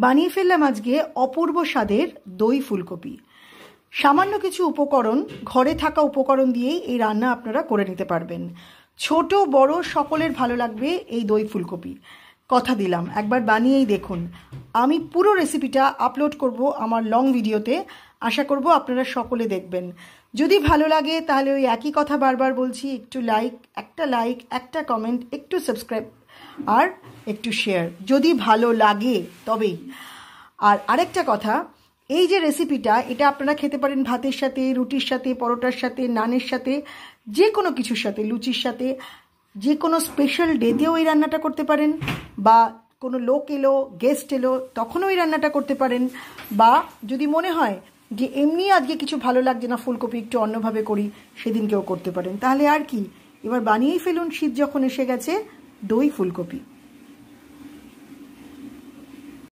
বানিয়ে ফেললাম আজকে অপূর্ব স্বাদের দই ফুলকপি। সামান্য কিছু উপকরণ, ঘরে থাকা উপকরণ দিয়েই এই রান্না আপনারা করে নিতে পারবেন। ছোট বড় সকলের ভালো লাগবে এই দই ফুলকপি, কথা দিলাম। একবার বানিয়েই দেখুন। আমি পুরো রেসিপিটা আপলোড করব আমার লং ভিডিওতে, আশা করব আপনারা সকলে দেখবেন। যদি ভালো লাগে তাহলে ওই একই কথা বারবার বলছি, একটু লাইক, একটা কমেন্ট, একটু সাবস্ক্রাইব আর একটু শেয়ার, যদি ভালো লাগে তবেই। আর আরেকটা কথা, এই যে রেসিপিটা, এটা আপনারা খেতে পারেন ভাতের সাথে, রুটির সাথে, পরোটার সাথে, নানের সাথে, যে কোনো কিছুর সাথে, লুচির সাথে, যে কোনো স্পেশাল ডেতেও এই রান্নাটা করতে পারেন, বা কোনো লোক এলো, গেস্ট এলো, তখনও এই রান্নাটা করতে পারেন। বা যদি মনে হয় যে এমনি আজকে কিছু ভালো লাগছে না, ফুলকপি একটু অন্যভাবে করি, সেদিনকেও করতে পারেন। তাহলে আর কি, এবার বানিয়েই ফেলুন, শীত যখন এসে গেছে, দই ফুলকপি।